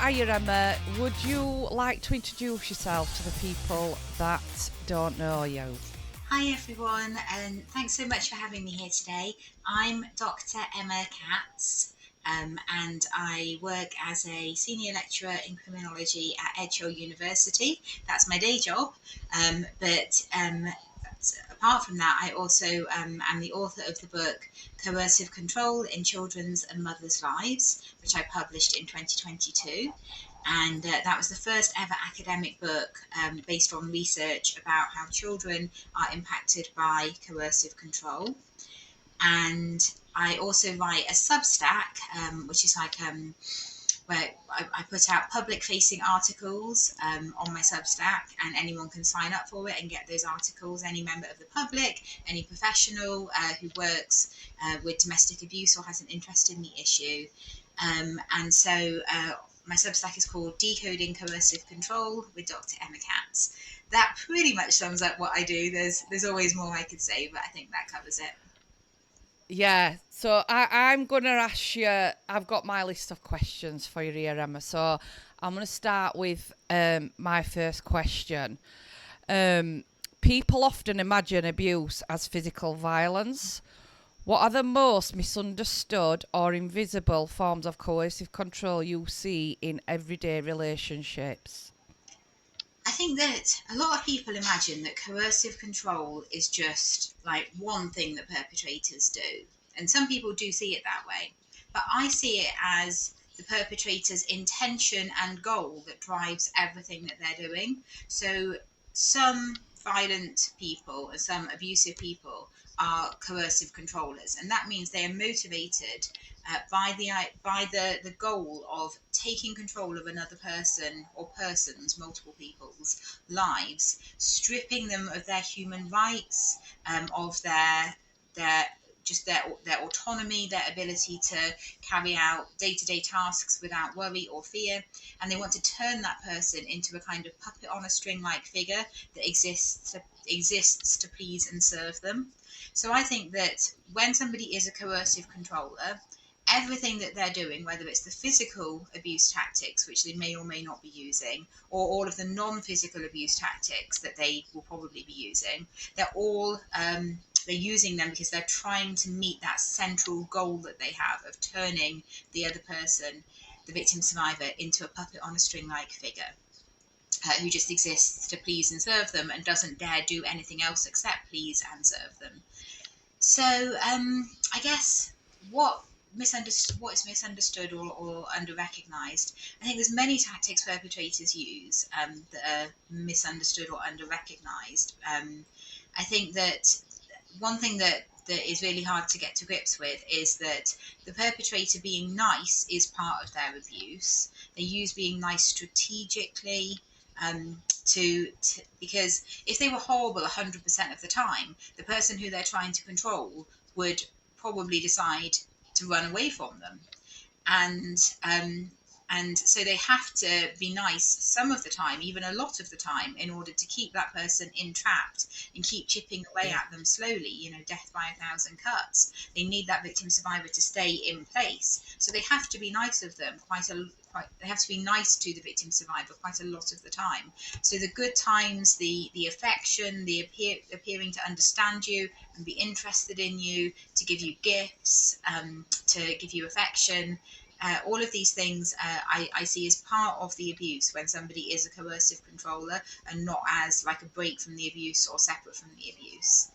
Hiya Emma, would you like to introduce yourself to the people that don't know you? Hi everyone, and thanks so much for having me here today. I'm Dr Emma Katz, and I work as a senior lecturer in criminology at Edgehill University. That's my day job, but apart from that, I also am the author of the book Coercive Control in Children's and Mothers' Lives, which I published in 2022. And that was the first ever academic book based on research about how children are impacted by coercive control. And I also write a Substack, which is like where I put out public facing articles on my Substack, and anyone can sign up for it and get those articles. Any member of the public, any professional who works with domestic abuse or has an interest in the issue. And so my Substack is called Decoding Coercive Control with Dr. Emma Katz. That pretty much sums up what I do. There's always more I could say, but I think that covers it. Yeah, so I'm going to ask you, I've got my list of questions for you here, Emma. So I'm going to start with my first question. Um, People often imagine abuse as physical violence. What are the most misunderstood or invisible forms of coercive control you see in everyday relationships? I think that a lot of people imagine that coercive control is just like one thing that perpetrators do. And some people do see it that way. But I see it as the perpetrator's intention and goal that drives everything that they're doing. So some violent people and some abusive people are coercive controllers, and that means they are motivated by the goal of taking control of another person or persons, multiple people's lives, stripping them of their human rights, of their their autonomy, their ability to carry out day-to-day tasks without worry or fear, and they want to turn that person into a kind of puppet on a string like figure that exists to please and serve them. So I think that when somebody is a coercive controller, everything that they're doing, whether it's the physical abuse tactics, which they may or may not be using, or all of the non physical abuse tactics that they will probably be using, they're all. They're using them because they're trying to meet that central goal that they have of turning the other person, the victim survivor, into a puppet on a string like figure who just exists to please and serve them and doesn't dare do anything else except please and serve them. So I guess what is misunderstood or under recognized. I think there's many tactics perpetrators use that are misunderstood or under recognized. I think that one thing that is really hard to get to grips with is that the perpetrator being nice is part of their abuse. They use being nice strategically because if they were horrible 100% of the time, the person who they're trying to control would probably decide to run away from them. And um, and so they have to be nice some of the time, even a lot of the time, in order to keep that person entrapped and keep chipping away Yeah. at them slowly, death by a thousand cuts. They need that victim survivor to stay in place, so they have to be nice of them they have to be nice to the victim survivor quite a lot of the time. So the good times, the affection, appearing to understand you and be interested in you, to give you gifts, to give you affection, all of these things I see as part of the abuse when somebody is a coercive controller, and not as like a break from the abuse or separate from the abuse.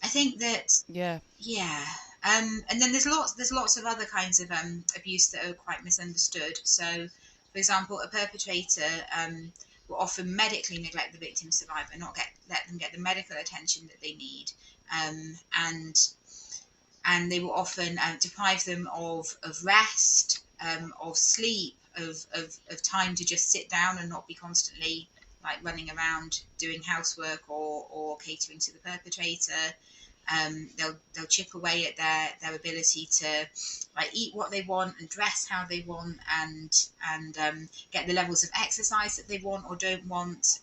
I think that, Yeah. yeah. And then there's lots of other kinds of abuse that are quite misunderstood. So, for example, a perpetrator will often medically neglect the victim survivor, not let them get the medical attention that they need, and they will often deprive them of rest, of sleep, of time to just sit down and not be constantly like running around doing housework or catering to the perpetrator. They'll chip away at their ability to like eat what they want and dress how they want, and get the levels of exercise that they want or don't want.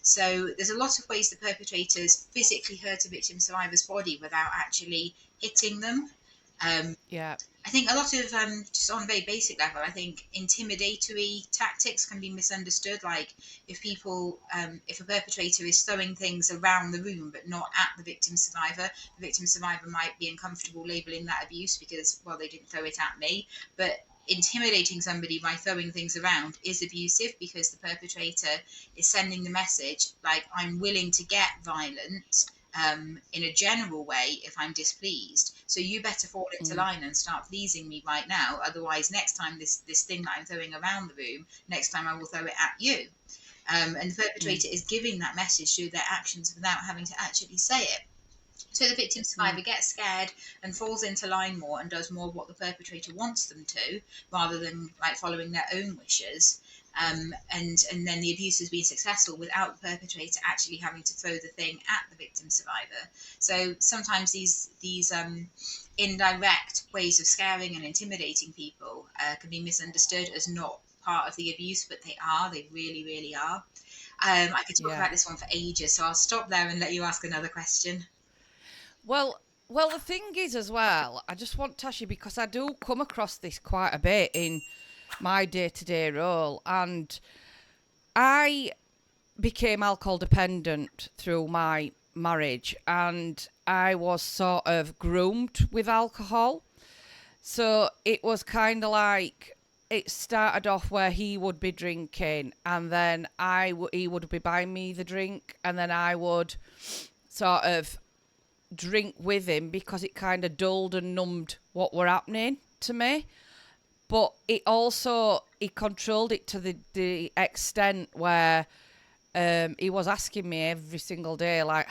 So there's a lot of ways the perpetrators physically hurt a victim survivor's body without actually hitting them. Um, Yeah. I think a lot of just on a very basic level, I think intimidatory tactics can be misunderstood. Like if a perpetrator is throwing things around the room but not at the victim survivor might be uncomfortable labeling that abuse because, well, they didn't throw it at me. But intimidating somebody by throwing things around is abusive because the perpetrator is sending the message like, I'm willing to get violent in a general way if I'm displeased. So you better fall into Mm, line and start pleasing me right now. Otherwise, next time this thing that I'm throwing around the room, next time I will throw it at you. And the mm, perpetrator is giving that message through their actions without having to actually say it. So the victim mm. survivor gets scared and falls into line more and does more what the perpetrator wants them to, rather than like following their own wishes. And then the abuse has been successful without the perpetrator actually having to throw the thing at the victim survivor. So sometimes these indirect ways of scaring and intimidating people can be misunderstood as not part of the abuse, but they are. They really, really are. I could talk Yeah. about this one for ages, so I'll stop there and let you ask another question. Well, well, the thing is as well, I just want to ask you because I do come across this quite a bit in my day-to-day role, and I became alcohol dependent through my marriage, and I was sort of groomed with alcohol. So it was kind of like it started off where he would be drinking, and then he would be buying me the drink, and then I would sort of drink with him because it kind of dulled and numbed what were happening to me. But it also he controlled it to the extent where he was asking me every single day, like,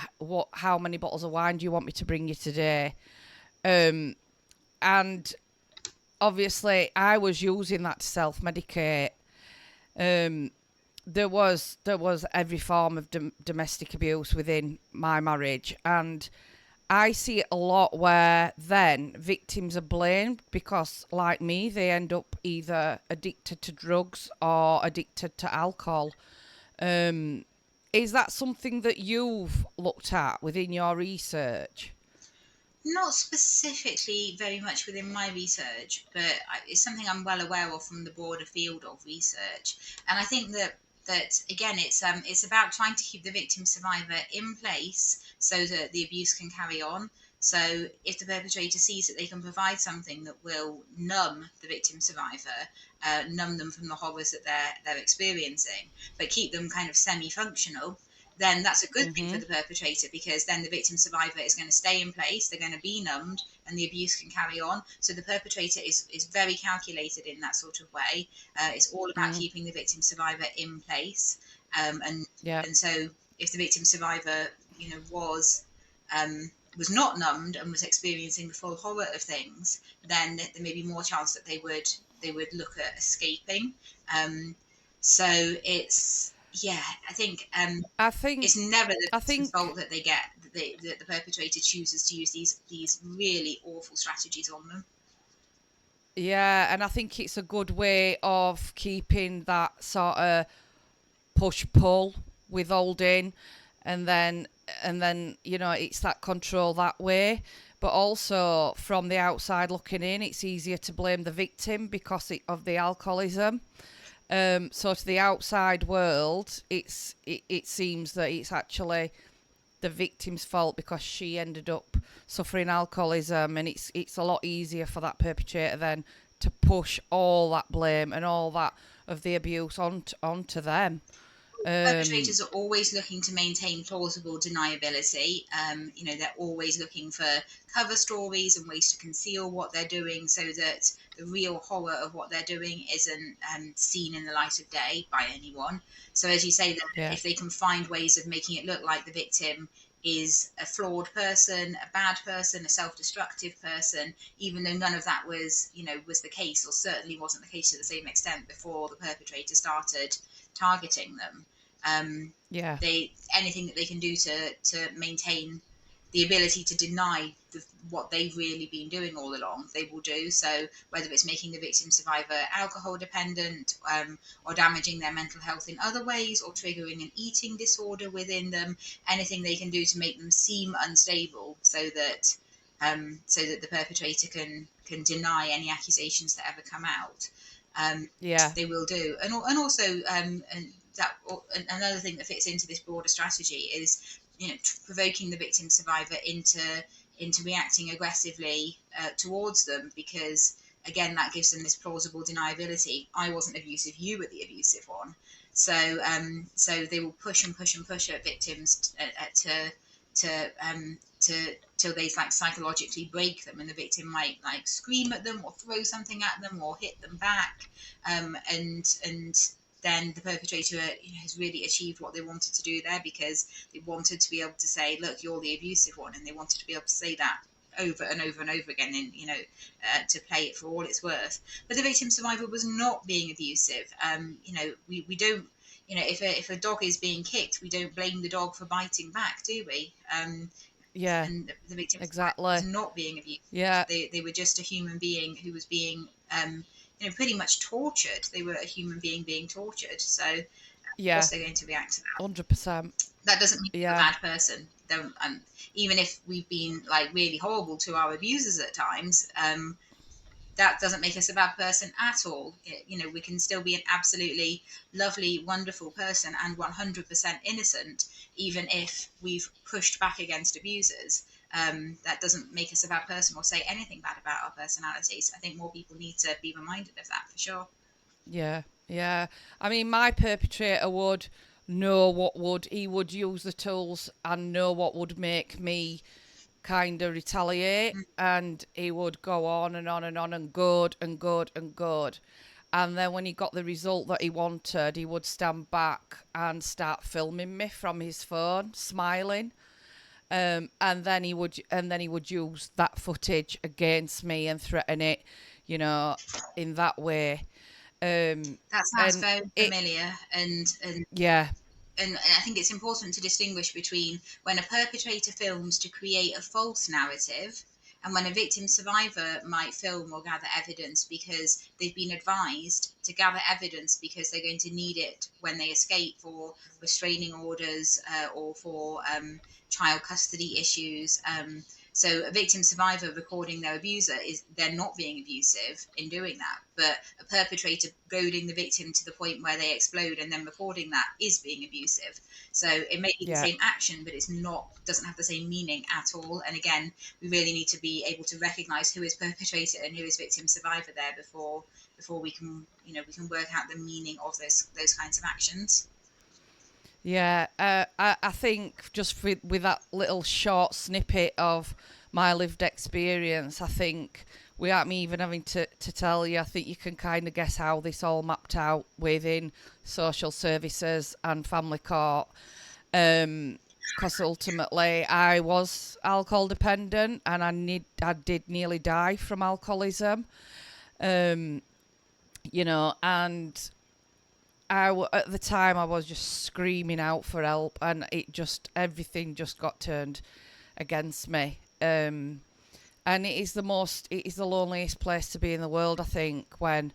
how many bottles of wine do you want me to bring you today? And obviously, I was using that to self medicate. Um, there was every form of domestic abuse within my marriage, and I see it a lot where then victims are blamed because, like me, they end up either addicted to drugs or addicted to alcohol. Um, is that something that you've looked at within your research? Not specifically very much within my research, but it's something I'm well aware of from the broader field of research. And I think that again, it's about trying to keep the victim survivor in place so that the abuse can carry on. So if the perpetrator sees that they can provide something that will numb the victim survivor, numb them from the horrors that they're experiencing, but keep them kind of semi-functional, then that's a good thing for Mm-hmm. the perpetrator because then the victim survivor is going to stay in place, they're going to be numbed, and the abuse can carry on. So the perpetrator is very calculated in that sort of way. It's all about Mm, keeping the victim survivor in place. And yeah. and so if the victim survivor, was not numbed and was experiencing the full horror of things, then there may be more chance that they would look at escaping. Um, so it's yeah, I think I think it's never the I victim's think fault that that the perpetrator chooses to use these really awful strategies on them. yeah, and I think it's a good way of keeping that sort of push pull withholding, and then it's that control that way. But also from the outside looking in, it's easier to blame the victim because of the alcoholism. So to the outside world, it seems that it's actually the victim's fault because she ended up suffering alcoholism, and it's a lot easier for that perpetrator then to push all that blame and all that of the abuse onto them. Um, Perpetrators are always looking to maintain plausible deniability. They're always looking for cover stories and ways to conceal what they're doing so that the real horror of what they're doing isn't seen in the light of day by anyone. So, as you say, that yeah, if they can find ways of making it look like the victim is a flawed person, a bad person, a self-destructive person, even though none of that was the case, or certainly wasn't the case to the same extent before the perpetrator started targeting them. Um, yeah, they anything that they can do to maintain the ability to deny what they've really been doing all along, they will do. So whether it's making the victim survivor alcohol dependent, or damaging their mental health in other ways, or triggering an eating disorder within them, anything they can do to make them seem unstable, so that so that the perpetrator can deny any accusations that ever come out. Um, Yeah. they will do, and also and that another thing that fits into this broader strategy is, provoking the victim survivor into reacting aggressively towards them, because again that gives them this plausible deniability. I wasn't abusive, you were the abusive one. So they will push and push and push at victims to till they like psychologically break them, and the victim might like scream at them or throw something at them or hit them back, and then the perpetrator, has really achieved what they wanted to do there, because they wanted to be able to say, look, you're the abusive one, and they wanted to be able to say that over and over and over again, and to play it for all it's worth. But the victim survivor was not being abusive. We don't, if a dog is being kicked, we don't blame the dog for biting back, do we? Yeah. And the victim survivor was Exactly. not being abusive. Yeah. They were just a human being who was being, pretty much tortured. They were a human being tortured. So of course Yeah. they're going to react to that. 100%. That doesn't mean you're a Yeah. bad person. Don't Even if we've been like really horrible to our abusers at times, that doesn't make us a bad person at all. We can still be an absolutely lovely, wonderful person and 100% innocent, even if we've pushed back against abusers. That doesn't make us a bad person or say anything bad about our personalities. I think more people need to be reminded of that for sure. Yeah. Yeah. I mean, my perpetrator would know what would, he would use the tools and know what would make me kind of retaliate, and he would go on and on and on and good and good and good. And then when he got the result that he wanted, he would stand back and start filming me from his phone, smiling. And then he would use that footage against me and threaten it, you know, in that way. Um, That sounds and very it, familiar, yeah, and I think it's important to distinguish between when a perpetrator films to create a false narrative and when a victim survivor might film or gather evidence because they've been advised to gather evidence because they're going to need it when they escape for restraining orders, or for child custody issues. So a victim survivor recording their abuser, is they're not being abusive in doing that, but a perpetrator goading the victim to the point where they explode and then recording that is being abusive. So it may be the yeah, same action, but it's not, doesn't have the same meaning at all. And again, we really need to be able to recognise who is perpetrator and who is victim survivor there before we can, we can work out the meaning of those kinds of actions. yeah. I think just with that little short snippet of my lived experience, I think without me even having to tell you, I think you can kind of guess how this all mapped out within social services and family court. Because ultimately I was alcohol dependent and I did nearly die from alcoholism. Um, and at the time I was just screaming out for help, and everything just got turned against me. And it is the loneliest place to be in the world, I think, when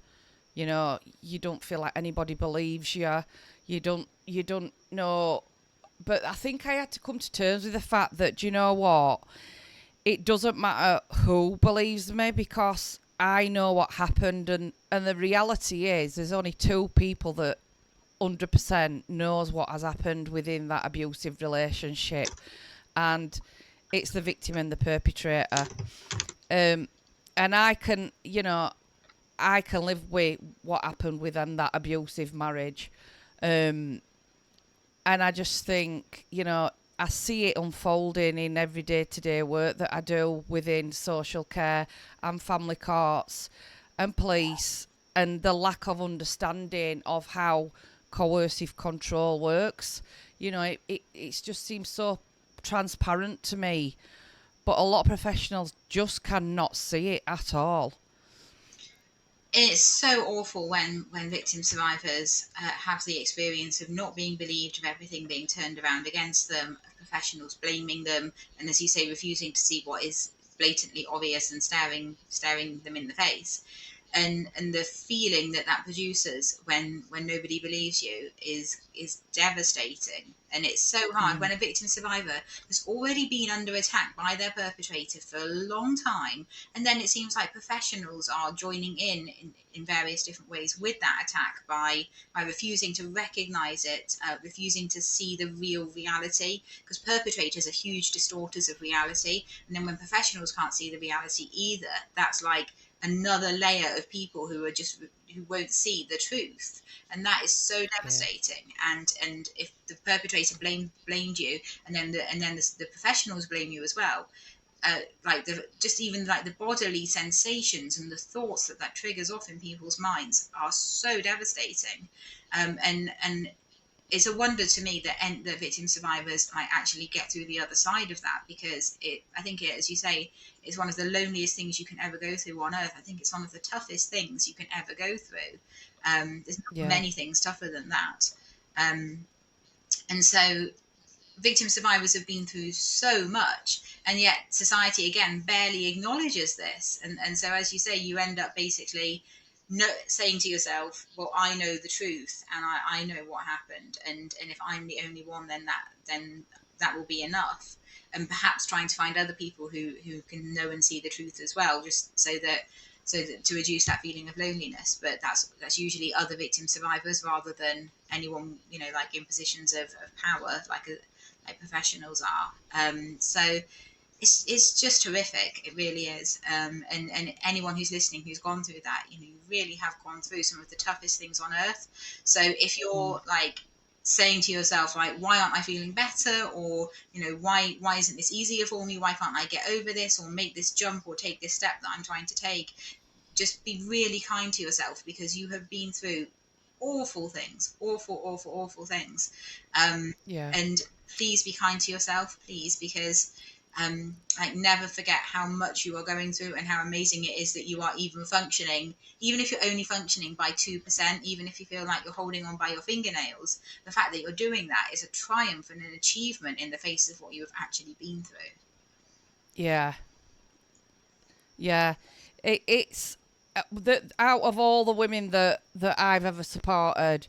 you don't feel like anybody believes you. You don't know. But I think I had to come to terms with the fact that, do you know what? It doesn't matter who believes me, because I know what happened, and the reality is there's only two people that 100% knows what has happened within that abusive relationship, and it's the victim and the perpetrator. Um, and I can live with what happened within that abusive marriage. Um, and I just think, I see it unfolding in every day-to-day work that I do within social care and family courts and police, and the lack of understanding of how coercive control works. It just seems so transparent to me, but a lot of professionals just cannot see it at all. It's so awful when victim survivors have the experience of not being believed, of everything being turned around against them, of professionals blaming them, and as you say, refusing to see what is blatantly obvious and staring them in the face. and the feeling that that produces when nobody believes you is devastating. And it's so hard when a victim survivor has already been under attack by their perpetrator for a long time, and then it seems like professionals are joining in various different ways with that attack by refusing to recognize it, refusing to see the real reality, because perpetrators are huge distorters of reality. And then when professionals can't see the reality either, that's like another layer of people who are just who won't see the truth, and that is so Yeah. devastating. And if the perpetrator blamed you, and then the professionals blame you as well, like the just even like the bodily sensations and the thoughts that triggers off in people's minds are so devastating. And it's a wonder to me that the victim survivors like actually get through the other side of that, because I think it, as you say, is one of the loneliest things you can ever go through on earth. I think it's one of the toughest things you can ever go through. There's not Yeah. many things tougher than that. um, and so victim survivors have been through so much, and yet society again barely acknowledges this. And so, as you say, you end up basically saying to yourself, well, I know the truth, and I know what happened, and if I'm the only one, then that will be enough. And perhaps trying to find other people who can know and see the truth as well, just so that to reduce that feeling of loneliness. But that's usually other victim survivors rather than anyone, like in positions of power, like professionals are. So it's just horrific. It really is. And anyone who's listening who's gone through that, you really have gone through some of the toughest things on earth. So if you're like saying to yourself, like, why aren't I feeling better, or why isn't this easier for me, why can't I get over this or make this jump or take this step that I'm trying to take, just be really kind to yourself, because you have been through awful things, awful, awful, awful things. Yeah. And please be kind to yourself, please, because like, never forget how much you are going through and how amazing it is that you are even functioning, even if you're only functioning by 2%, even if you feel like you're holding on by your fingernails. The fact that you're doing that is a triumph and an achievement in the face of what you have actually been through. Yeah. Yeah. It's out of all the women that I've ever supported,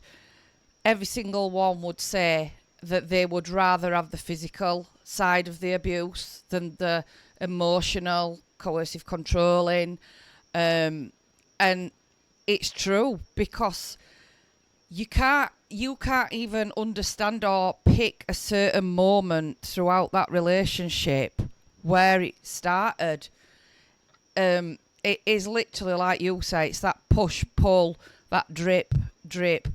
every single one would say that they would rather have the physical side of the abuse than the emotional, coercive, controlling. And it's true, because you can't even understand or pick a certain moment throughout that relationship where it started. It is literally like you say, it's that push pull, that drip drip,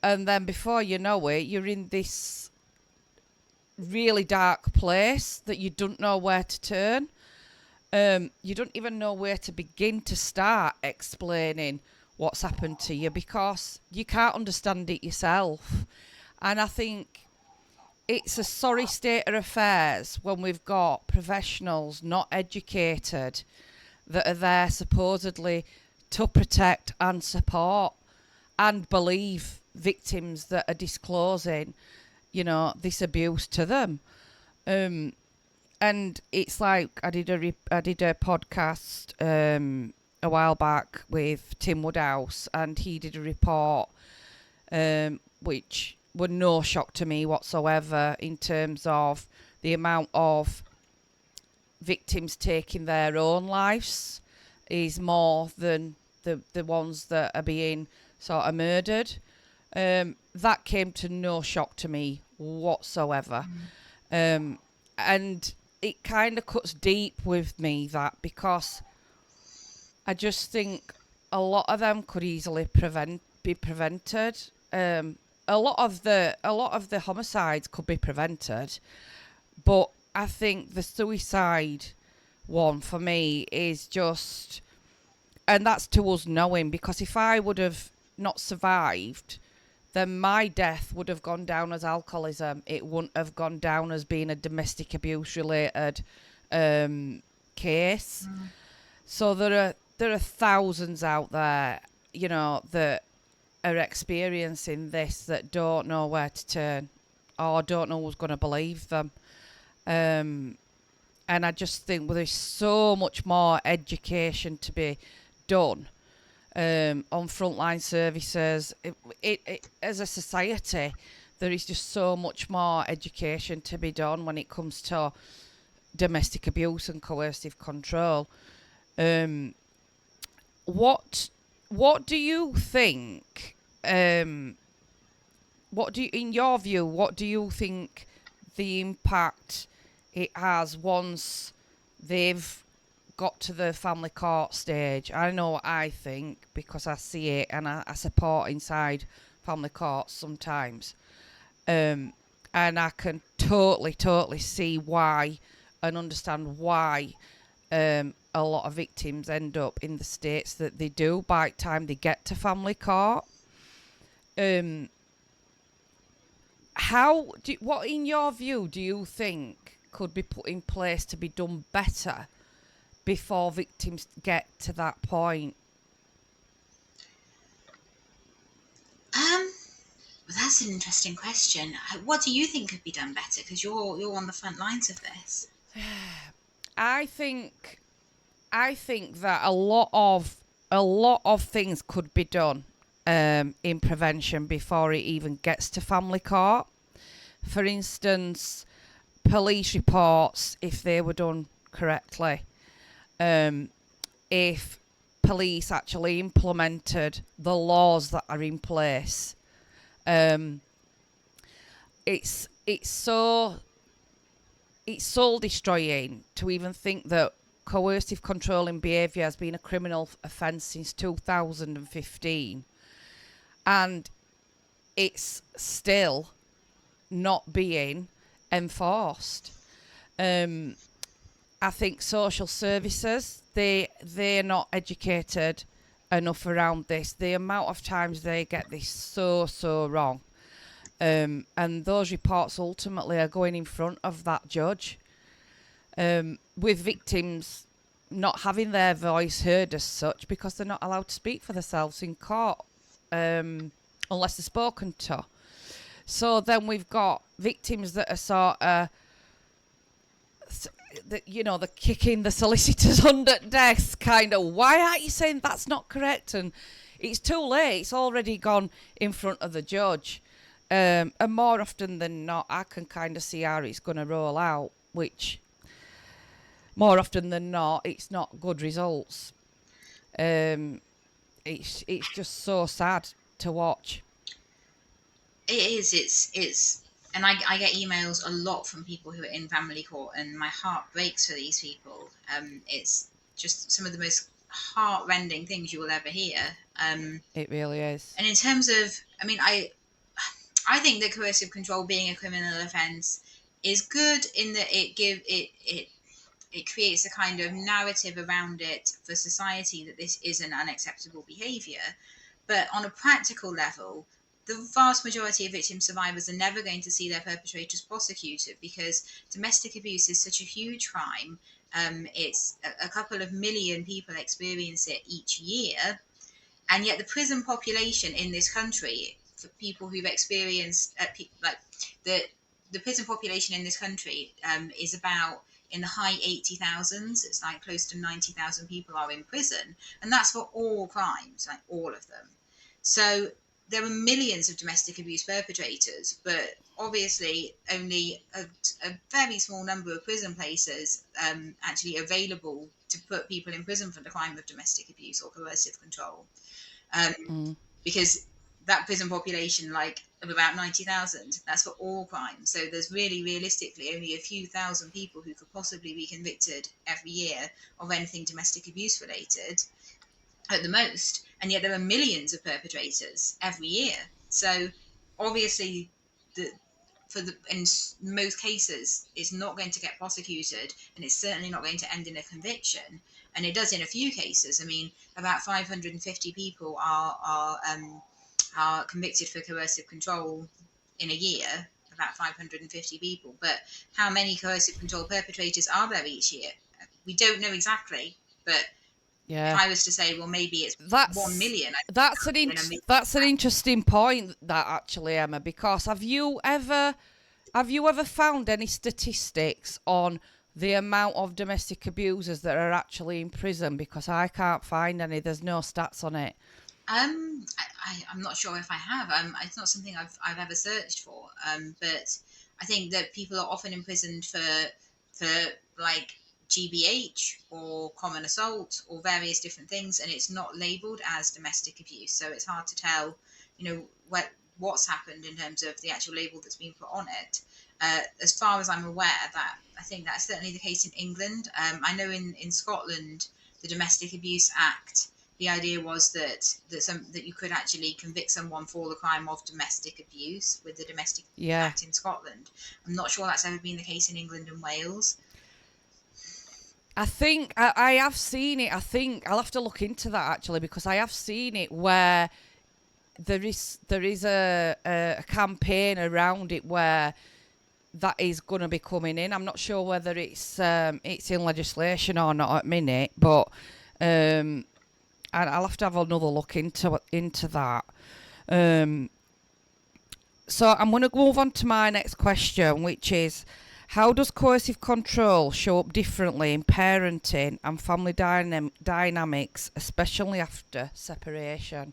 and then before you know it, you're in this really dark place that you don't know where to turn. You don't even know where to begin to start explaining what's happened to you, because you can't understand it yourself. And I think it's a sorry state of affairs when we've got professionals not educated that are there supposedly to protect and support and believe victims that are disclosing, this abuse to them. Um, and it's like I did a podcast a while back with Tim Woodhouse, and he did a report which were no shock to me whatsoever in terms of the amount of victims taking their own lives is more than the ones that are being sort of murdered. That came to no shock to me whatsoever. Um, and it kind of cuts deep with me, that, because I just think a lot of them could easily be prevented. A lot of the homicides could be prevented, but I think the suicide one for me is just, and that's to us knowing, because if I would have not survived, then my death would have gone down as alcoholism. It wouldn't have gone down as being a domestic abuse related case. So there are thousands out there, that are experiencing this, that don't know where to turn or don't know who's going to believe them. Um, and I just think, well, there's so much more education to be done. on frontline services. As a society, there is just so much more education to be done when it comes to domestic abuse and coercive control. Um, what what do you think? What do you, in your view, what do you think the impact it has once they've got to the family court stage? I know what I think because I see it and I support inside family courts sometimes. Um, and I can totally see why and understand why a lot of victims end up in the states that they do by the time they get to family court. Um, what in your view do you think could be put in place to be done better before victims get to that point? Well, that's an interesting question. What do you think could be done better? Because you're on the front lines of this. I think I think that a lot of things could be done in prevention before it even gets to family court. For instance, police reports, if they were done correctly, um, if police actually implemented the laws that are in place, um, it's so it's soul destroying to even think that coercive controlling behaviour has been a criminal offence since 2015 and it's still not being enforced. Um, I think social services they're not educated enough around this. The amount of times they get this so wrong, and those reports ultimately are going in front of that judge, with victims not having their voice heard as such because they're not allowed to speak for themselves in court, unless they're spoken to. So then we've got victims that are sort of, the kicking the solicitors under desk kind of, why aren't you saying that's not correct? And it's too late. It's already gone in front of the judge. And more often than not, I can kind of see how it's going to roll out, which more often than not, it's not good results. It's just so sad to watch. It is. It's. And I get emails a lot from people who are in family court, and my heart breaks for these people. It's just some of the most heart-rending things you will ever hear. It really is. And in terms of, I mean, I think that coercive control being a criminal offence is good in that it creates a kind of narrative around it for society that this is an unacceptable behaviour. But on a practical level, the vast majority of victim survivors are never going to see their perpetrators prosecuted because domestic abuse is such a huge crime. It's a couple of million people experience it each year, and yet the prison population in this country for people who've experienced like the the prison population in this country is about in the high 80,000s. It's like close to 90,000 people are in prison, and that's for all crimes, like all of them. So there are millions of domestic abuse perpetrators, but obviously only a very small number of prison places actually available to put people in prison for the crime of domestic abuse or coercive control, Mm. because that prison population, like of about 90,000, that's for all crimes. So there's really realistically only a few thousand people who could possibly be convicted every year of anything domestic abuse related at the most, and yet there are millions of perpetrators every year. So obviously, the in most cases, it's not going to get prosecuted, and it's certainly not going to end in a conviction. And it does in a few cases. I mean, about 550 people are convicted for coercive control in a year. About 550 people, but how many coercive control perpetrators are there each year? We don't know exactly, but if Yeah. I was to say, well, maybe it's 1 That's million, I that's an think that's an interesting point, that actually, Emma, because have you ever found any statistics on the amount of domestic abusers that are actually in prison? Because I can't find any. There's no stats on it. I'm not sure if I have. It's not something I've ever searched for. But I think that people are often imprisoned for like GBH or common assault or various different things, and it's not labelled as domestic abuse. So it's hard to tell, what's happened in terms of the actual label that's been put on it. As far as I'm aware, that I think that's certainly the case in England. I know in Scotland, the Domestic Abuse Act, the idea was that you could actually convict someone for the crime of domestic abuse with the Domestic Abuse Yeah. Act in Scotland. I'm not sure that's ever been the case in England and Wales. I think I have seen it. I think I'll have to look into that actually, because I have seen it where there is a campaign around it where that is going to be coming in. I'm not sure whether it's in legislation or not at minute, but I'll have to have another look into that. Um, so I'm going to move on to my next question, which is, how does coercive control show up differently in parenting and family dynamics, especially after separation?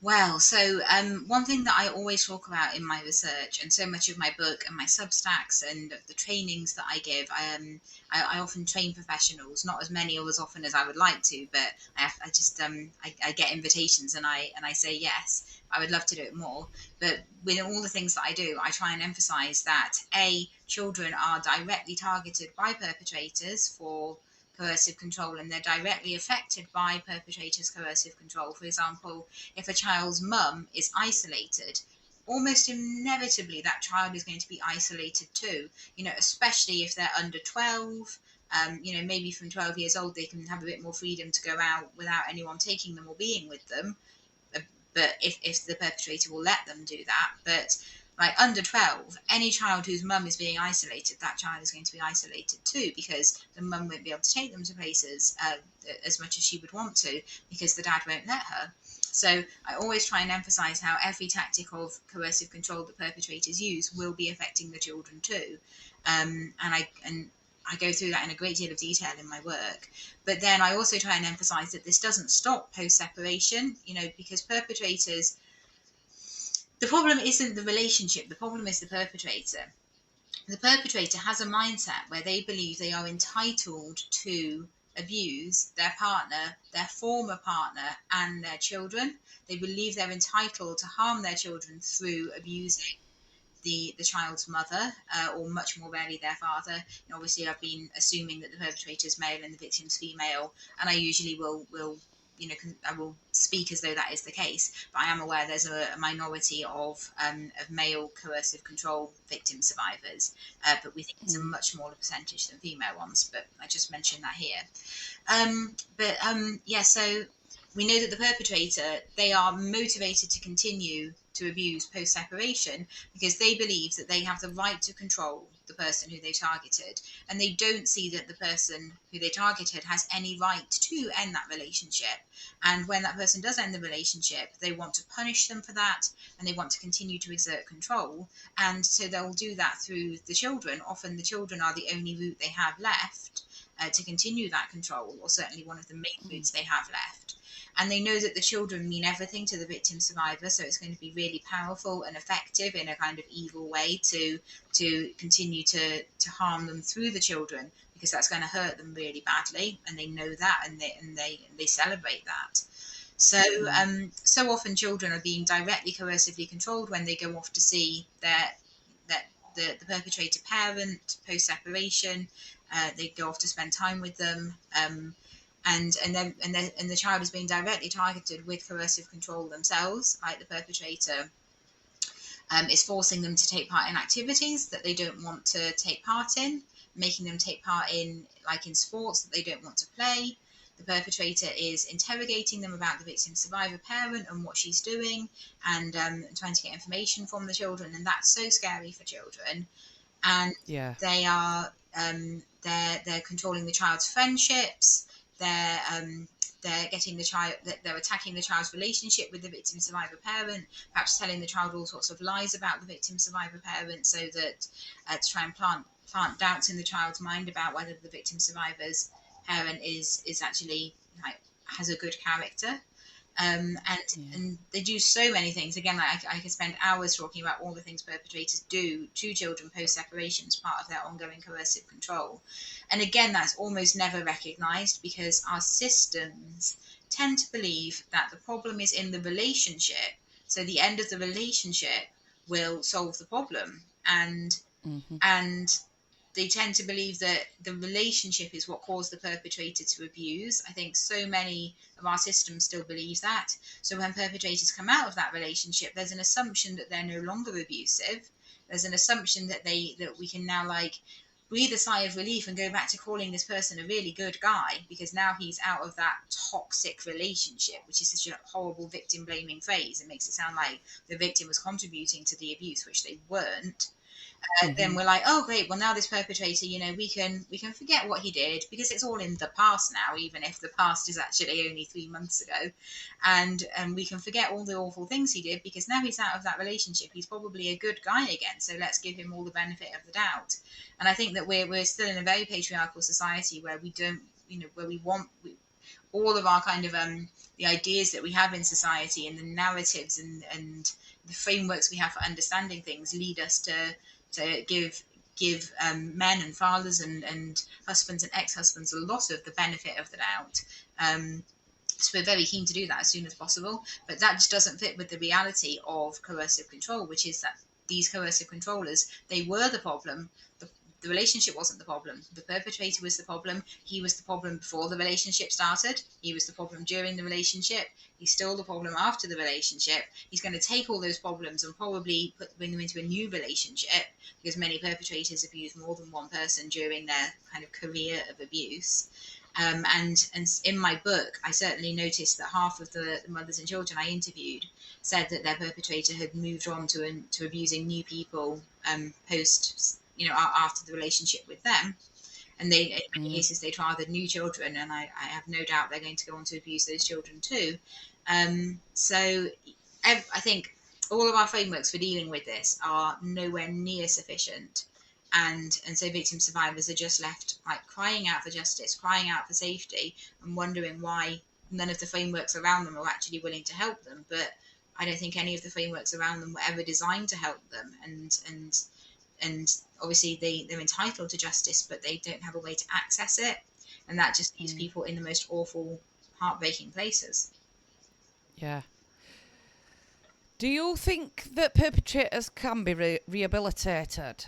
Well, so one thing that I always talk about in my research, and so much of my book and my Substacks and the trainings that I give, I often train professionals, not as many or as often as I would like to, but I just I get invitations and I say yes. I would love to do it more, but with all the things that I do, I try and emphasize that children are directly targeted by perpetrators for coercive control, and they're directly affected by perpetrators' coercive control. For example, if a child's mum is isolated, almost inevitably that child is going to be isolated too, especially if they're under 12. Maybe from 12 years old, they can have a bit more freedom to go out without anyone taking them or being with them. But if the perpetrator will let them do that. But like under 12, any child whose mum is being isolated, that child is going to be isolated too, because the mum won't be able to take them to places as much as she would want to, because the dad won't let her. So I always try and emphasize how every tactic of coercive control that perpetrators use will be affecting the children too. And I go through that in a great deal of detail in my work. But then I also try and emphasize that this doesn't stop post separation, because perpetrators, the problem isn't the relationship, the problem is the perpetrator. The perpetrator has a mindset where they believe they are entitled to abuse their partner, their former partner, and their children. They believe they're entitled to harm their children through abusing the child's mother, or much more rarely their father. And obviously, I've been assuming that the perpetrator is male and the victim's female, and I usually will I will speak as though that is the case. But I am aware there's a minority of male coercive control victim survivors, but we think it's a Mm. much smaller percentage than female ones. But I just mentioned that here. Yeah, so we know that the perpetrator, they are motivated to continue to abuse post separation because they believe that they have the right to control the person who they targeted, and they don't see that the person who they targeted has any right to end that relationship. And when that person does end the relationship, they want to punish them for that, and they want to continue to exert control. And so they'll do that through the children. Often the children are the only route they have left to continue that control, or certainly one of the main routes they have left. And they know that the children mean everything to the victim survivor, so it's going to be really powerful and effective in a kind of evil way to continue to harm them through the children, because that's going to hurt them really badly, and they know that, and they celebrate that. So Mm. so often children are being directly coercively controlled when they go off to see their the perpetrator parent post separation. They go off to spend time with them, and the child is being directly targeted with coercive control themselves, like the perpetrator is forcing them to take part in activities that they don't want to take part in, making them take part in, like in sports that they don't want to play. The perpetrator is interrogating them about the victim survivor parent and what she's doing, and trying to get information from the children, and that's so scary for children. And Yeah. they are they're controlling the child's friendships. They're they're getting the child, that they're attacking the child's relationship with the victim survivor parent, perhaps telling the child all sorts of lies about the victim survivor parent, so that to try and plant doubts in the child's mind about whether the victim survivor's parent is actually like has a good character. And they do so many things. Again, I could spend hours talking about all the things perpetrators do to children post separation as part of their ongoing coercive control. And again, that's almost never recognised because our systems tend to believe that the problem is in the relationship. So the end of the relationship will solve the problem, and they tend to believe that the relationship is what caused the perpetrator to abuse. I think so many of our systems still believe that. So when perpetrators come out of that relationship, there's an assumption that they're no longer abusive. There's an assumption that we can now like breathe a sigh of relief and go back to calling this person a really good guy because now he's out of that toxic relationship, which is such a horrible victim blaming phrase. It makes it sound like the victim was contributing to the abuse, which they weren't. Then we're like, oh great, well now this perpetrator, we can forget what he did because it's all in the past now, even if the past is actually only 3 months ago, and we can forget all the awful things he did because now he's out of that relationship. He's probably a good guy again, so let's give him all the benefit of the doubt. And I think that we're still in a very patriarchal society where we don't, where all of our kind of the ideas that we have in society and the narratives and the frameworks we have for understanding things lead us to give men and fathers and husbands and ex-husbands a lot of the benefit of the doubt. So we're very keen to do that as soon as possible, but that just doesn't fit with the reality of coercive control, which is that these coercive controllers, they were the problem. The relationship wasn't the problem. The perpetrator was the problem. He was the problem before the relationship started. He was the problem during the relationship. He's still the problem after the relationship. He's going to take all those problems and probably bring them into a new relationship, because many perpetrators abuse more than one person during their kind of career of abuse. And in my book, I certainly noticed that half of the mothers and children I interviewed said that their perpetrator had moved on to abusing new people post, after the relationship with them. And they, in many cases, they'd fathered new children, and I have no doubt they're going to go on to abuse those children too. So I think all of our frameworks for dealing with this are nowhere near sufficient. And so victim survivors are just left like crying out for justice, crying out for safety, and wondering why none of the frameworks around them are actually willing to help them. But I don't think any of the frameworks around them were ever designed to help them. And obviously they're entitled to justice, but they don't have a way to access it. And that just leaves people in the most awful, heartbreaking places. Yeah. Do you think that perpetrators can be rehabilitated?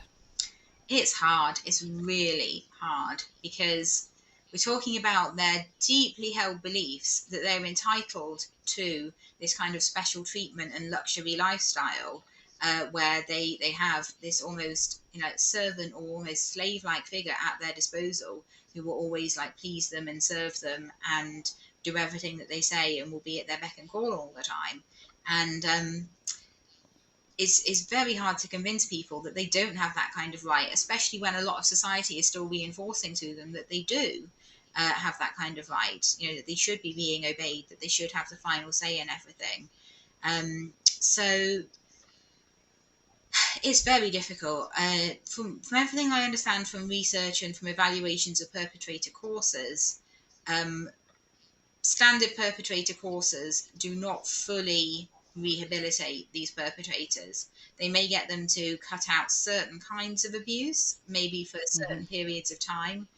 It's hard. It's really hard because we're talking about their deeply held beliefs that they're entitled to this kind of special treatment and luxury lifestyle, where they have this almost servant or almost slave-like figure at their disposal who will always like please them and serve them and do everything that they say and will be at their beck and call all the time. And it's very hard to convince people that they don't have that kind of right, especially when a lot of society is still reinforcing to them that they do have that kind of right, that they should be being obeyed, that they should have the final say in everything. So it's very difficult. From everything I understand from research and from evaluations of perpetrator courses, standard perpetrator courses do not fully rehabilitate these perpetrators. They may get them to cut out certain kinds of abuse, maybe for certain periods of time.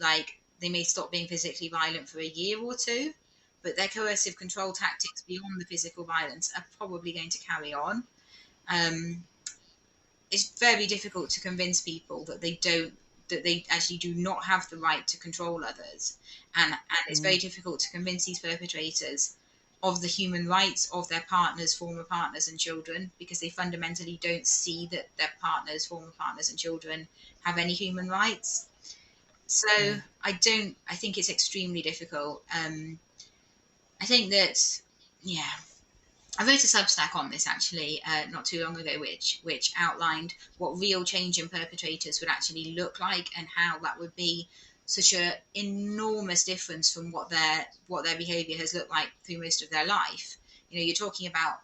Like they may stop being physically violent for a year or two, but their coercive control tactics beyond the physical violence are probably going to carry on. It's very difficult to convince people that they actually do not have the right to control others, and it's very difficult to convince these perpetrators of the human rights of their partners, former partners and children, because they fundamentally don't see that their partners, former partners and children have any human rights. So I think it's extremely difficult. I think that, yeah, I wrote a Substack on this actually not too long ago, which outlined what real change in perpetrators would actually look like and how that would be such a enormous difference from what their behavior has looked like through most of their life. You're talking about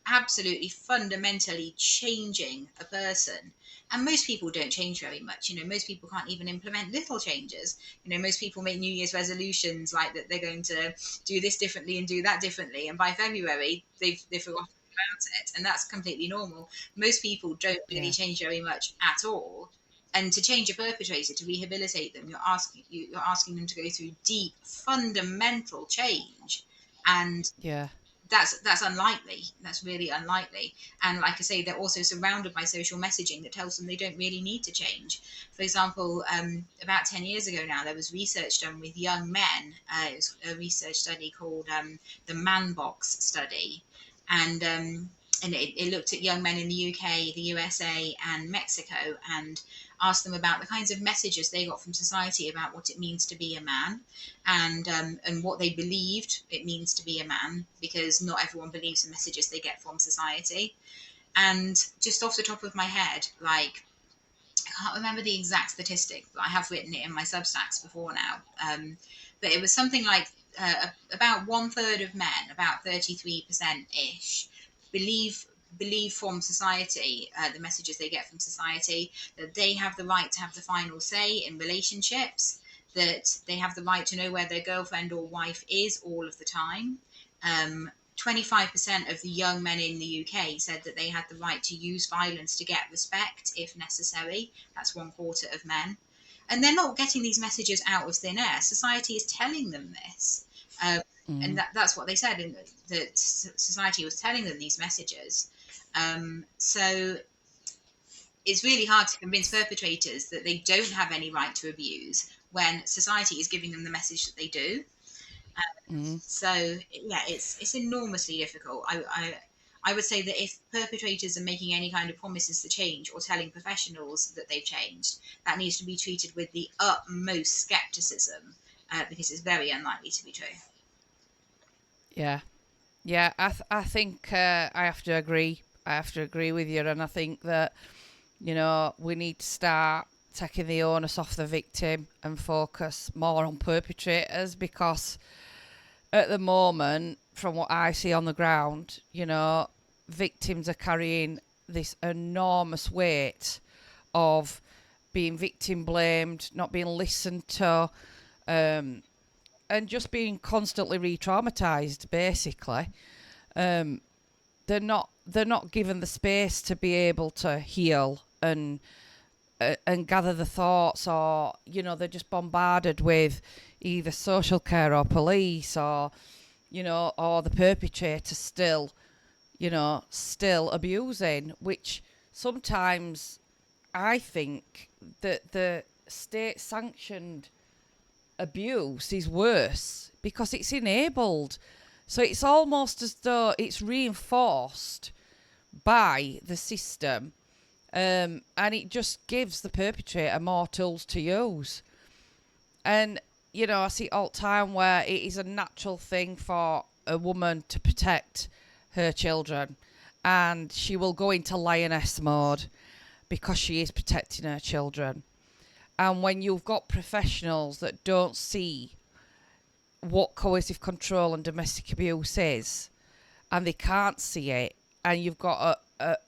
absolutely fundamentally changing a person. And most people don't change very much. Most people can't even implement little changes. Most people make New Year's resolutions like that they're going to do this differently and do that differently. And by February, they've forgotten about it. And that's completely normal. Most people don't really Yeah. change very much at all. And to change a perpetrator, to rehabilitate them, you're asking them to go through deep, fundamental change. And Yeah. that's unlikely. That's really unlikely. And like I say, they're also surrounded by social messaging that tells them they don't really need to change. For example, about 10 years ago now, there was research done with young men. It was a research study called the Man Box study. And it looked at young men in the UK, the USA, and Mexico, and asked them about the kinds of messages they got from society about what it means to be a man, and what they believed it means to be a man, because not everyone believes the messages they get from society. And just off the top of my head, like, I can't remember the exact statistic, but I have written it in my Substacks before now. But it was something like about one third of men, about 33% ish, believe believe from society, the messages they get from society, that they have the right to have the final say in relationships, that they have the right to know where their girlfriend or wife is all of the time. 25% of the young men in the UK said that they had the right to use violence to get respect if necessary. That's one quarter of men. And they're not getting these messages out of thin air. Society is telling them this. Um, and Mm. that's what they said, that society was telling them these messages. So it's really hard to convince perpetrators that they don't have any right to abuse when society is giving them the message that they do. Mm. So yeah, it's enormously difficult. I would say that if perpetrators are making any kind of promises to change or telling professionals that they've changed, that needs to be treated with the utmost skepticism, because it's very unlikely to be true. Yeah. Yeah. I think I have to agree. I have to agree with you, and I think that we need to start taking the onus off the victim and focus more on perpetrators, because at the moment, from what I see on the ground, victims are carrying this enormous weight of being victim blamed, not being listened to, um, and just being constantly re-traumatized. Basically, um, they're not given the space to be able to heal and gather the thoughts, or they're just bombarded with either social care or police, or the perpetrator still abusing, which sometimes I think that the state sanctioned abuse is worse because it's enabled. So it's almost as though it's reinforced by the system, and it just gives the perpetrator more tools to use. And, I see all the time where it is a natural thing for a woman to protect her children, and she will go into lioness mode because she is protecting her children. And when you've got professionals that don't see what coercive control and domestic abuse is, and they can't see it, and you've got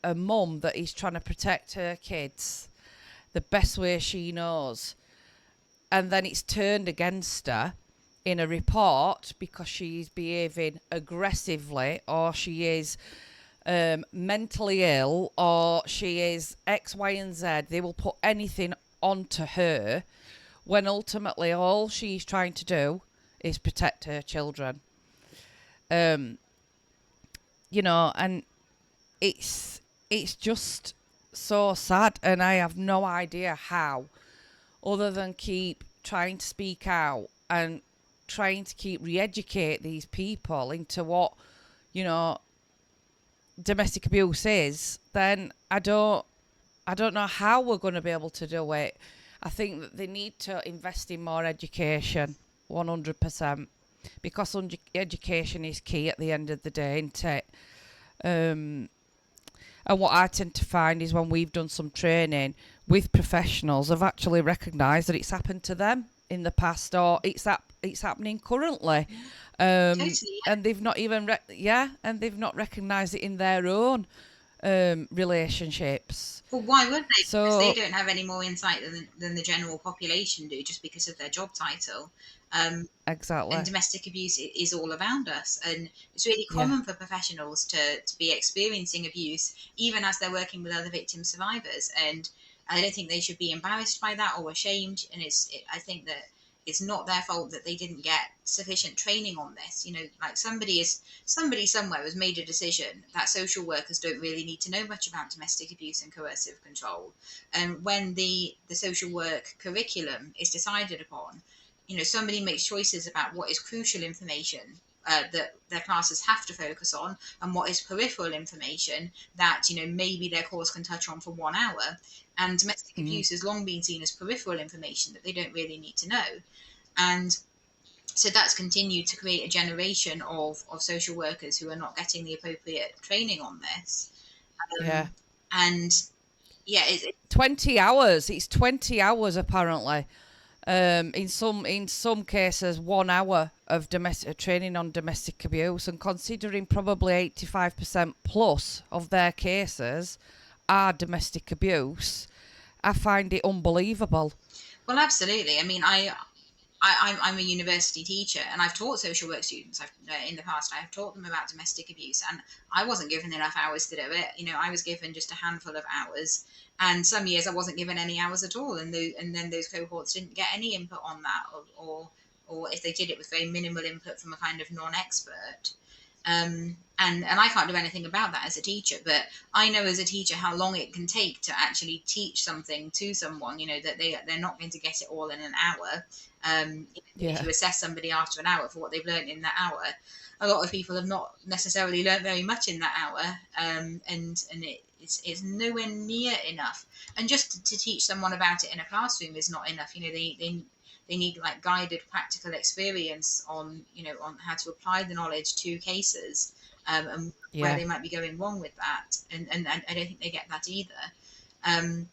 a mum that is trying to protect her kids the best way she knows, and then it's turned against her in a report because she's behaving aggressively, or she is mentally ill, or she is X, Y, and Z. They will put anything onto her when ultimately all she's trying to do is protect her children. Um, and it's just so sad, and I have no idea how, other than keep trying to speak out and trying to keep re-educate these people into what you know domestic abuse is. Then I don't know how we're going to be able to do it. I think that they need to invest in more education, 100%, because education is key at the end of the day, isn't it? Um, and what I tend to find is when we've done some training with professionals, have actually recognised that it's happened to them. in the past, or it's happening currently, Totally. and they've not even and they've not recognised it in their own relationships. Well, why would they? Because they So don't have any more insight than the general population do, just because of their job title. Um, and exactly, domestic abuse is all around us, and it's really yeah, common for professionals to be experiencing abuse even as they're working with other victim survivors. And I don't think they should be embarrassed by that or ashamed. And I think that it's not their fault that they didn't get sufficient training on this. Like somebody somewhere has made a decision that social workers don't really need to know much about domestic abuse and coercive control. And when the social work curriculum is decided upon, somebody makes choices about what is crucial information that their classes have to focus on, and what is peripheral information that maybe their course can touch on for 1 hour. And domestic mm, abuse has long been seen as peripheral information that they don't really need to know. And so that's continued to create a generation of social workers who are not getting the appropriate training on this. yeah. And yeah, 20 hours. It's 20 hours apparently. In some cases, 1 hour of domestic training on domestic abuse, and considering probably 85% plus of their cases are domestic abuse, I find it unbelievable. well, absolutely. I mean, I'm a university teacher, and I've taught social work students. In the past, I have taught them about domestic abuse, and I wasn't given enough hours to do it. I was given just a handful of hours, and some years I wasn't given any hours at all, and then those cohorts didn't get any input on that, or if they did, it with very minimal input from a kind of non-expert. And I can't do anything about that as a teacher, but I know as a teacher how long it can take to actually teach something to someone. That they're not going to get it all in an hour. If Yeah, you assess somebody after an hour for what they've learned in that hour, a lot of people have not necessarily learned very much in that hour, it's nowhere near enough. And just to teach someone about it in a classroom is not enough. They need like guided practical experience on how to apply the knowledge to cases, and where yeah, they might be going wrong with that. And I don't think they get that either. Um,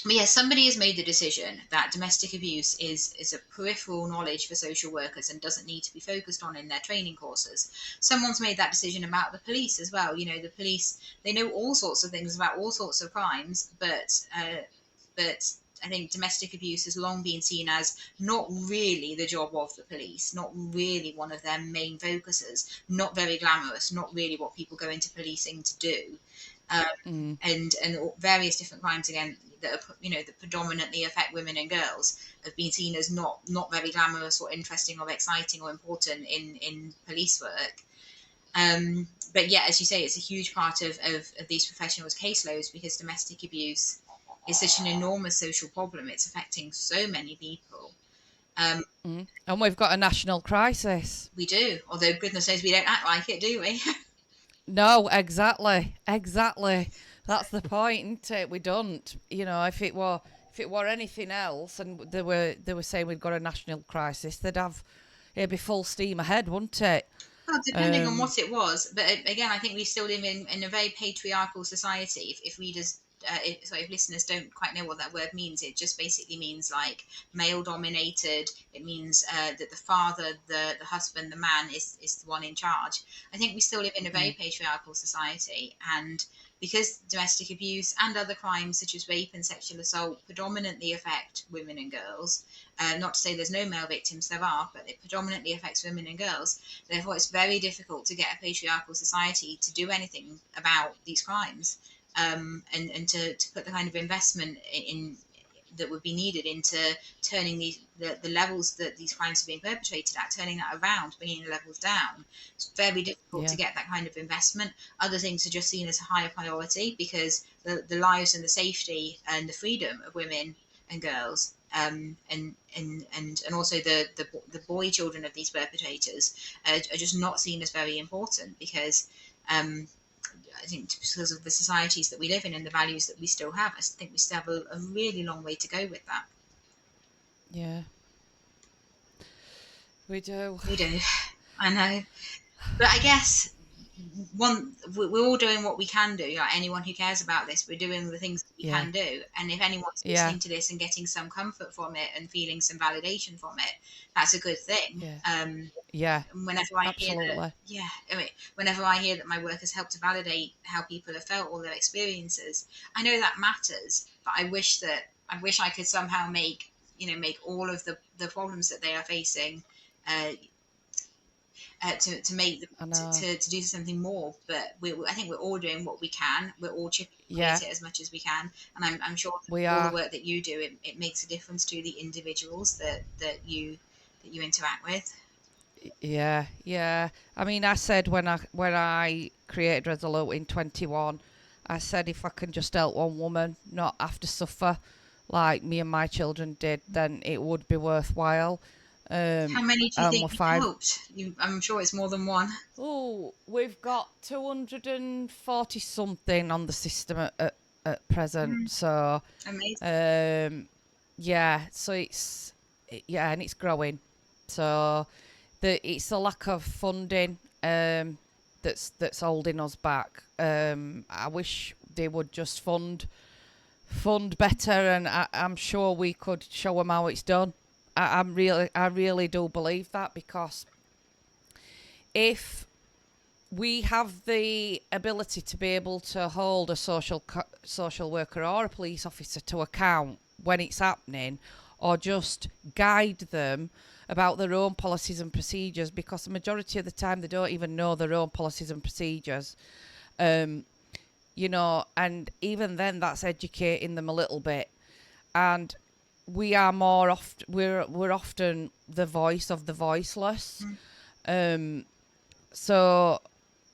but yeah, somebody has made the decision that domestic abuse is a peripheral knowledge for social workers and doesn't need to be focused on in their training courses. Someone's made that decision about the police as well. The police, they know all sorts of things about all sorts of crimes, but I think domestic abuse has long been seen as not really the job of the police, not really one of their main focuses, not very glamorous, not really what people go into policing to do. mm, And various different crimes again that are, that predominantly affect women and girls have been seen as not very glamorous or interesting or exciting or important in police work. But yeah, as you say, it's a huge part of these professionals' caseloads, because domestic abuse is such an enormous social problem. It's affecting so many people. Um, and we've got a national crisis. we do, although goodness knows we don't act like it, do we? No, exactly. That's the point, isn't it? We don't. If it were anything else, and they were saying we've got a national crisis, it'd be full steam ahead, wouldn't it? Well, depending on Um, what it was, but again, I think we still live in a very patriarchal society. If readers, if listeners don't quite know what that word means, it just basically means like male dominated. It means that the father, the husband, the man is the one in charge. I think we still live in a very mm, patriarchal society, and because domestic abuse and other crimes such as rape and sexual assault predominantly affect women and girls, not to say there's no male victims, there are, but it predominantly affects women and girls. Therefore, it's very difficult to get a patriarchal society to do anything about these crimes, and to put the kind of investment in that would be needed into turning the levels that these crimes are being perpetrated at, turning that around, bringing the levels down. It's very difficult to yeah, get that kind of investment. Other things are just seen as a higher priority, because the lives and the safety and the freedom of women and girls, and also the boy children of these perpetrators, are just not seen as very important, because um, I think because of the societies that we live in and the values that we still have, I think we still have a really long way to go with that. yeah, we do. We do, I know, but I guess we're all doing what we can do. Like anyone who cares about this, we're doing the things that we Yeah. can do. And if anyone's Yeah. listening to this and getting some comfort from it and feeling some validation from it, that's a good thing. Yeah. Yeah. Whenever I hear that, Absolutely. yeah, I mean, whenever I hear that my work has helped to validate how people have felt or their experiences, I know that matters. But I wish I could somehow make, make all of the problems that they are facing, uh, to make them I know. to do something more. But I think we're all doing what we can. We're all chipping away Yeah. at it as much as we can. And I'm sure We all the are. work that you do, it makes a difference to the individuals that you interact with. Yeah. Yeah. I mean, I said when I created Resolute in 21, I said if I can just help one woman not have to suffer like me and my children did, then it would be worthwhile. How many do you And think we're you've five. helped? I'm sure it's more than one. Oh, we've got 240 something on the system at present. So, Amazing. um, yeah, so yeah, and it's growing. So it's the lack of funding that's holding us back. I wish they would just fund better, and I'm sure we could show them how it's done. I really do believe that, because if we have the ability to be able to hold a social worker or a police officer to account when it's happening, or just guide them about their own policies and procedures, because the majority of the time they don't even know their own policies and procedures. um, and even then that's educating them a little bit. And we are more oft we're often the voice of the voiceless. um, so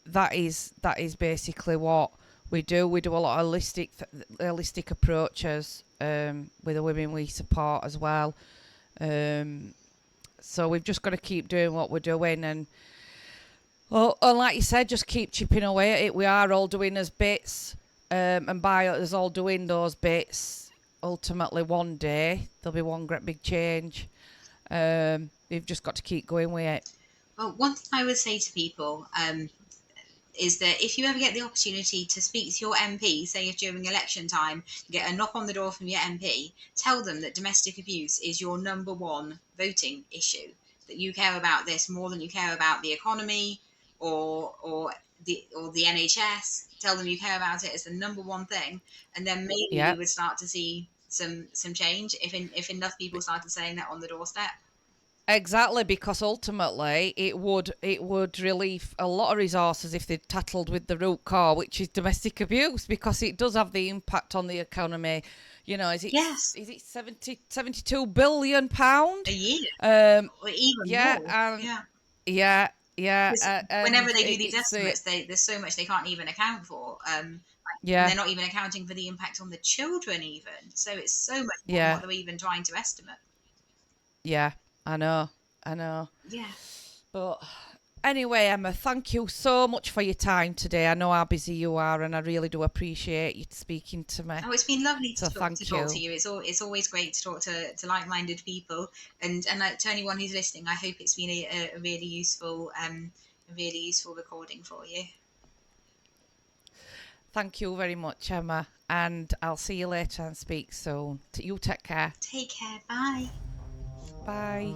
that is basically what we do. We do a lot of holistic approaches with the women we support as well. Um, so we've just got to keep doing what we're doing, and and like you said, just keep chipping away at it. We are all doing as bits, and by us all doing those bits, ultimately one day there'll be one great big change. We've just got to keep going with it. Well, one thing I would say to people, is that if you ever get the opportunity to speak to your MP, say if during election time you get a knock on the door from your MP, tell them that domestic abuse is your number one voting issue. That you care about this more than you care about the economy or the NHS. Tell them you care about it as the number one thing, and then maybe we Yeah. would start to see some change if enough people started saying that on the doorstep. Exactly, because ultimately it would relieve a lot of resources if they tackled with the root cause, which is domestic abuse, because it does have the impact on the economy. Is it Yes, 72 billion pound? a year Um, or even yeah, more. and Yeah. yeah, yeah, Because whenever and they do these it's the estimates, there's so much they can't even account for. And yeah, they're not even accounting for the impact on the children, even. So it's so much more than yeah, what they're even trying to estimate. yeah. I know. Yeah. But anyway, Emma, thank you so much for your time today. I know how busy you are, and I really do appreciate you speaking to me. Oh, it's been lovely So to thank talk to you. you. It's always great to talk to like-minded people, and to anyone who's listening, I hope it's been a really useful recording for you. Thank you very much, Emma. And I'll see you later and speak soon. You take care. Take care. Bye. Bye.